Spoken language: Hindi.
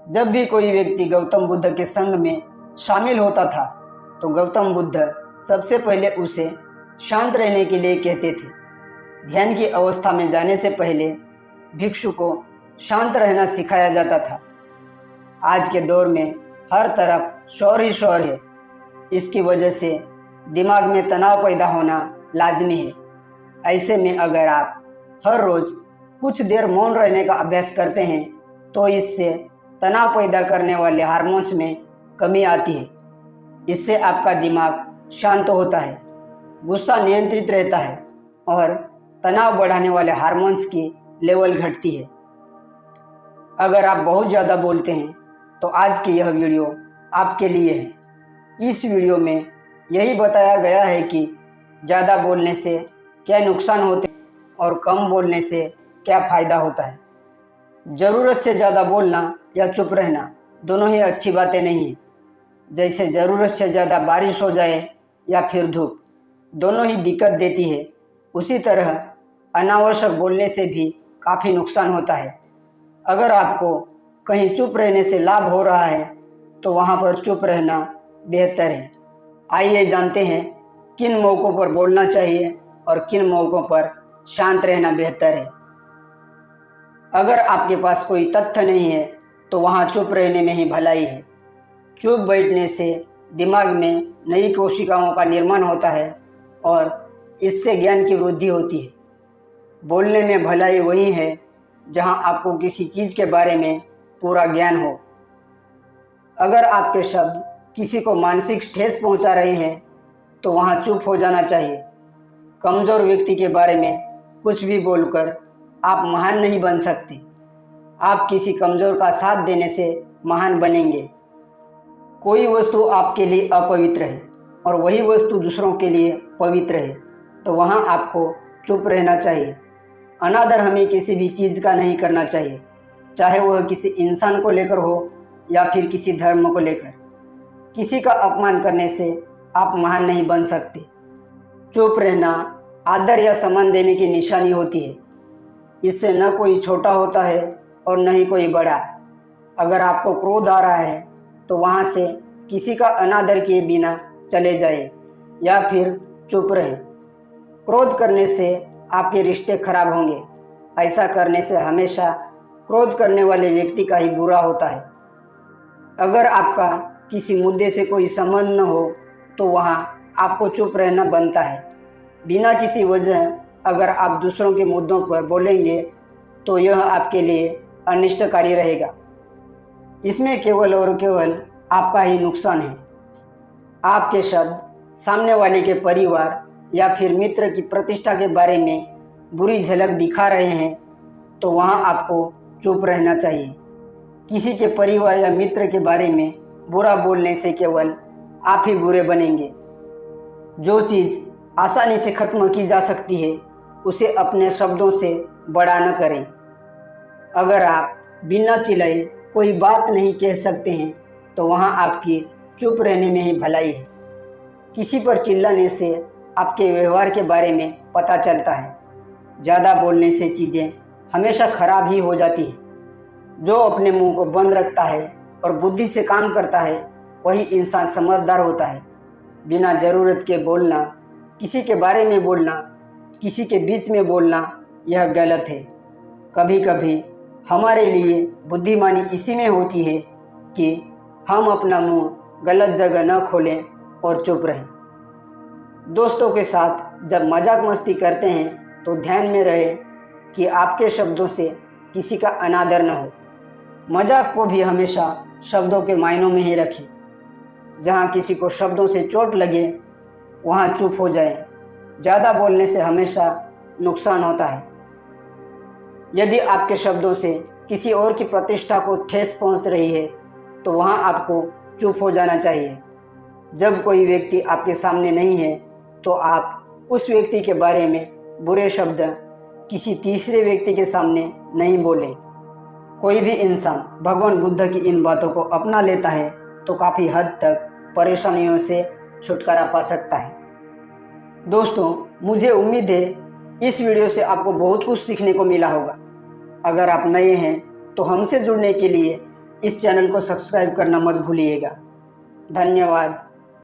जब भी कोई व्यक्ति गौतम बुद्ध के संग में शामिल होता था तो गौतम बुद्ध सबसे पहले उसे शांत रहने के लिए कहते थे। ध्यान की अवस्था में जाने से पहले भिक्षु को शांत रहना सिखाया जाता था। आज के दौर में हर तरफ शोर ही शोर है। इसकी वजह से दिमाग में तनाव पैदा होना लाजमी है। ऐसे में अगर आप हर रोज़ कुछ देर मौन रहने का अभ्यास करते हैं तो इससे तनाव पैदा करने वाले हार्मोन्स में कमी आती है। इससे आपका दिमाग शांत होता है, गुस्सा नियंत्रित रहता है और तनाव बढ़ाने वाले हार्मोन्स की लेवल घटती है। अगर आप बहुत ज़्यादा बोलते हैं तो आज की यह वीडियो आपके लिए है। इस वीडियो में यही बताया गया है कि ज़्यादा बोलने से क्या नुकसान होते हैं और कम बोलने से क्या फ़ायदा होता है। ज़रूरत से ज़्यादा बोलना या चुप रहना दोनों ही अच्छी बातें नहीं हैं। जैसे ज़रूरत से ज़्यादा बारिश हो जाए या फिर धूप, दोनों ही दिक्कत देती है, उसी तरह अनावश्यक बोलने से भी काफ़ी नुकसान होता है। अगर आपको कहीं चुप रहने से लाभ हो रहा है तो वहाँ पर चुप रहना बेहतर है। आइए जानते हैं किन मौक़ों पर बोलना चाहिए और किन मौक़ों पर शांत रहना बेहतर है। अगर आपके पास कोई तथ्य नहीं है तो वहाँ चुप रहने में ही भलाई है। चुप बैठने से दिमाग में नई कोशिकाओं का निर्माण होता है और इससे ज्ञान की वृद्धि होती है। बोलने में भलाई वही है जहाँ आपको किसी चीज़ के बारे में पूरा ज्ञान हो। अगर आपके शब्द किसी को मानसिक ठेस पहुँचा रहे हैं तो वहाँ चुप हो जाना चाहिए। कमज़ोर व्यक्ति के बारे में कुछ भी बोलकर आप महान नहीं बन सकते। आप किसी कमज़ोर का साथ देने से महान बनेंगे। कोई वस्तु आपके लिए अपवित्र है और वही वस्तु दूसरों के लिए पवित्र है तो वहाँ आपको चुप रहना चाहिए। अनादर हमें किसी भी चीज़ का नहीं करना चाहिए, चाहे वह किसी इंसान को लेकर हो या फिर किसी धर्म को लेकर। किसी का अपमान करने से आप महान नहीं बन सकते। चुप रहना आदर या सम्मान देने की निशानी होती है। इससे न कोई छोटा होता है और न ही कोई बड़ा। अगर आपको क्रोध आ रहा है तो वहाँ से किसी का अनादर किए बिना चले जाए या फिर चुप रहे। क्रोध करने से आपके रिश्ते खराब होंगे। ऐसा करने से हमेशा क्रोध करने वाले व्यक्ति का ही बुरा होता है। अगर आपका किसी मुद्दे से कोई संबंध न हो तो वहाँ आपको चुप रहना बनता है। बिना किसी वजह अगर आप दूसरों के मुद्दों पर बोलेंगे तो यह आपके लिए अनिष्टकारी रहेगा। इसमें केवल और केवल आपका ही नुकसान है। आपके शब्द सामने वाले के परिवार या फिर मित्र की प्रतिष्ठा के बारे में बुरी झलक दिखा रहे हैं तो वहाँ आपको चुप रहना चाहिए। किसी के परिवार या मित्र के बारे में बुरा बोलने से केवल आप ही बुरे बनेंगे। जो चीज़ आसानी से ख़त्म की जा सकती है उसे अपने शब्दों से बड़ा न करें। अगर आप बिना चिल्लाए कोई बात नहीं कह सकते हैं तो वहाँ आपकी चुप रहने में ही भलाई है। किसी पर चिल्लाने से आपके व्यवहार के बारे में पता चलता है। ज़्यादा बोलने से चीज़ें हमेशा खराब ही हो जाती हैं। जो अपने मुंह को बंद रखता है और बुद्धि से काम करता है वही इंसान समझदार होता है। बिना ज़रूरत के बोलना, किसी के बारे में बोलना, किसी के बीच में बोलना यह गलत है। कभी कभी हमारे लिए बुद्धिमानी इसी में होती है कि हम अपना मुंह गलत जगह न खोलें और चुप रहें। दोस्तों के साथ जब मजाक मस्ती करते हैं तो ध्यान में रहे कि आपके शब्दों से किसी का अनादर न हो। मजाक को भी हमेशा शब्दों के मायनों में ही रखें। जहाँ किसी को शब्दों से चोट लगे वहाँ चुप हो जाए। ज़्यादा बोलने से हमेशा नुकसान होता है। यदि आपके शब्दों से किसी और की प्रतिष्ठा को ठेस पहुँच रही है तो वहाँ आपको चुप हो जाना चाहिए। जब कोई व्यक्ति आपके सामने नहीं है तो आप उस व्यक्ति के बारे में बुरे शब्द किसी तीसरे व्यक्ति के सामने नहीं बोलें। कोई भी इंसान भगवान बुद्ध की इन बातों को अपना लेता है तो काफ़ी हद तक परेशानियों से छुटकारा पा सकता है। दोस्तों, मुझे उम्मीद है इस वीडियो से आपको बहुत कुछ सीखने को मिला होगा। अगर आप नए हैं तो हमसे जुड़ने के लिए इस चैनल को सब्सक्राइब करना मत भूलिएगा। धन्यवाद।